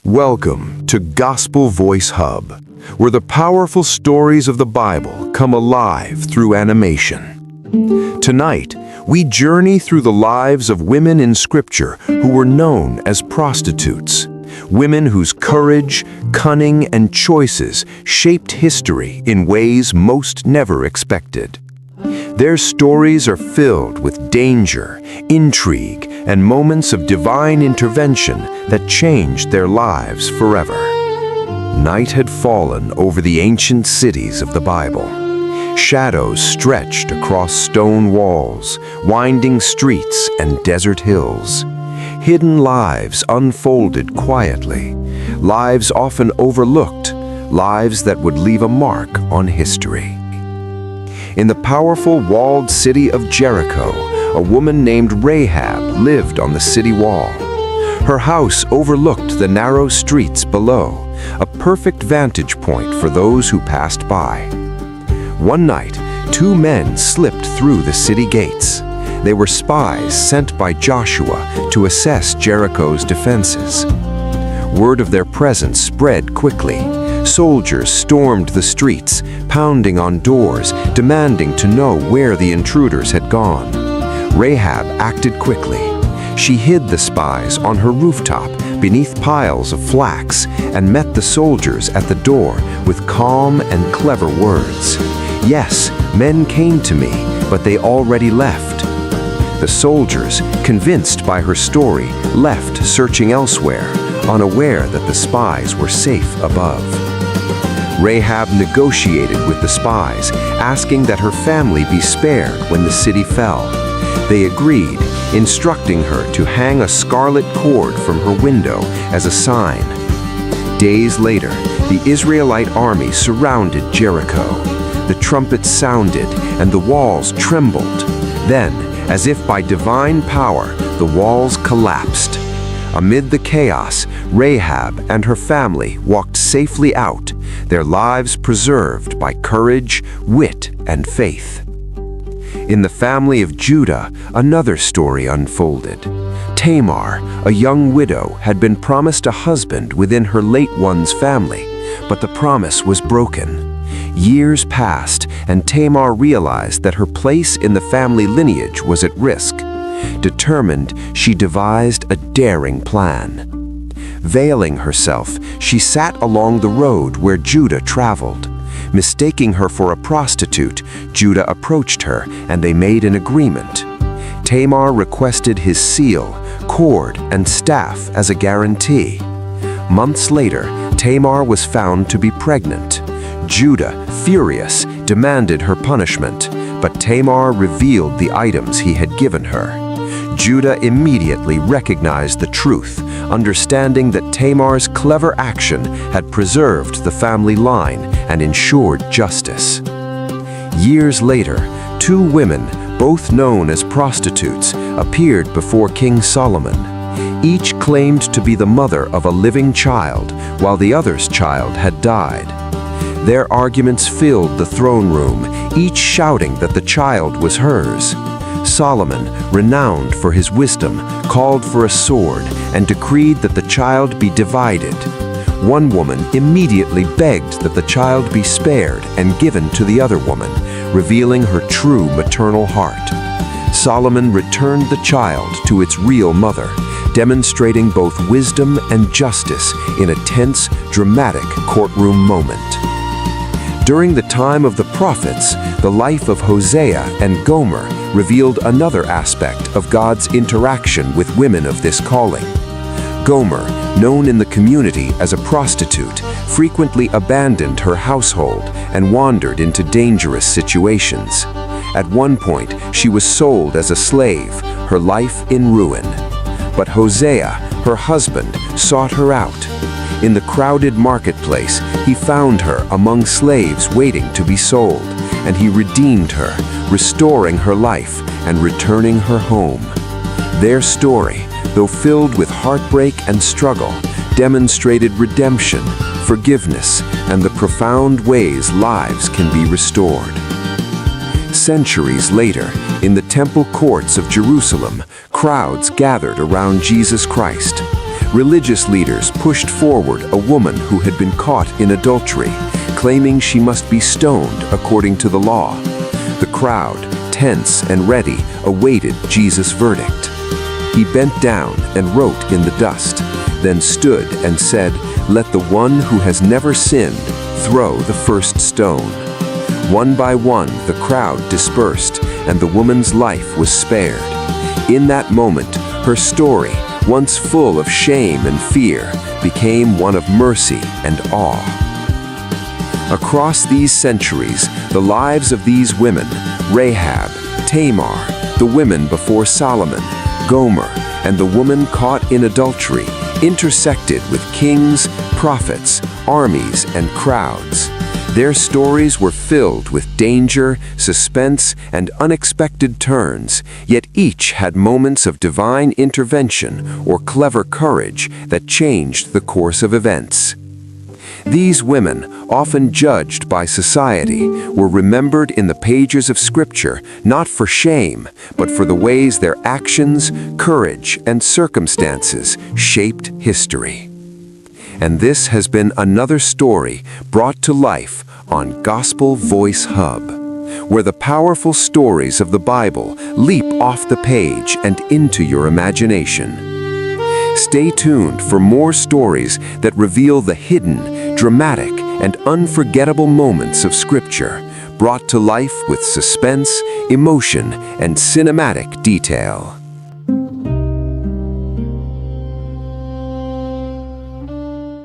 Welcome to Gospel Voice Hub, where the powerful stories of the Bible come alive through animation. Tonight, we journey through the lives of women in Scripture who were known as prostitutes, women whose courage, cunning, and choices shaped history in ways most never expected. Their stories are filled with danger, intrigue, and moments of divine intervention that changed their lives forever. Night had fallen over the ancient cities of the Bible. Shadows stretched across stone walls, winding streets, and desert hills. Hidden lives unfolded quietly, lives often overlooked, lives that would leave a mark on history. In the powerful walled city of Jericho, a woman named Rahab lived on the city wall. Her house overlooked the narrow streets below, a perfect vantage point for those who passed by. One night, two men slipped through the city gates. They were spies sent by Joshua to assess Jericho's defenses. Word of their presence spread quickly. Soldiers stormed the streets, pounding on doors, demanding to know where the intruders had gone. Rahab acted quickly. She hid the spies on her rooftop beneath piles of flax and met the soldiers at the door with calm and clever words. "Yes, men came to me, but they already left." The soldiers, convinced by her story, left searching elsewhere, unaware that the spies were safe above. Rahab negotiated with the spies, asking that her family be spared when the city fell. They agreed, instructing her to hang a scarlet cord from her window as a sign. Days later, the Israelite army surrounded Jericho. The trumpets sounded and the walls trembled. Then, as if by divine power, the walls collapsed. Amid the chaos, Rahab and her family walked safely out, their lives preserved by courage, wit, and faith. In the family of Judah, another story unfolded. Tamar, a young widow, had been promised a husband within her late one's family, but the promise was broken. Years passed, and Tamar realized that her place in the family lineage was at risk. Determined, she devised a daring plan. Veiling herself, she sat along the road where Judah traveled. Mistaking her for a prostitute, Judah approached her, and they made an agreement. Tamar requested his seal, cord, and staff as a guarantee. Months later, Tamar was found to be pregnant. Judah, furious, demanded her punishment, but Tamar revealed the items he had given her. Judah immediately recognized the truth, understanding that Tamar's clever action had preserved the family line and ensured justice. Years later, two women, both known as prostitutes, appeared before King Solomon. Each claimed to be the mother of a living child, while the other's child had died. Their arguments filled the throne room, each shouting that the child was hers. Solomon, renowned for his wisdom, called for a sword and decreed that the child be divided. One woman immediately begged that the child be spared and given to the other woman, revealing her true maternal heart. Solomon returned the child to its real mother, demonstrating both wisdom and justice in a tense, dramatic courtroom moment. During the time of the prophets, the life of Hosea and Gomer revealed another aspect of God's interaction with women of this calling. Gomer, known in the community as a prostitute, frequently abandoned her household and wandered into dangerous situations. At one point, she was sold as a slave, her life in ruin. But Hosea, her husband, sought her out. In the crowded marketplace, he found her among slaves waiting to be sold, and he redeemed her, restoring her life and returning her home. Their story, though filled with heartbreak and struggle, demonstrated redemption, forgiveness, and the profound ways lives can be restored. Centuries later, in the temple courts of Jerusalem, crowds gathered around Jesus Christ. religious leaders pushed forward a woman who had been caught in adultery, claiming she must be stoned according to the law. The crowd, tense and ready, awaited Jesus' verdict. He bent down and wrote in the dust, then stood and said, "Let the one who has never sinned throw the first stone." One by one, the crowd dispersed, and the woman's life was spared. In that moment, her story, once full of shame and fear, became one of mercy and awe. Across these centuries, the lives of these women, Rahab, Tamar, the women before Solomon, Gomer, and the woman caught in adultery, intersected with kings, prophets, armies, and crowds. Their stories were filled with danger, suspense, and unexpected turns, yet each had moments of divine intervention or clever courage that changed the course of events. These women, often judged by society, were remembered in the pages of Scripture not for shame, but for the ways their actions, courage, and circumstances shaped history. And this has been another story brought to life on Gospel Voice Hub, where the powerful stories of the Bible leap off the page and into your imagination. Stay tuned for more stories that reveal the hidden, dramatic, and unforgettable moments of Scripture, brought to life with suspense, emotion, and cinematic detail.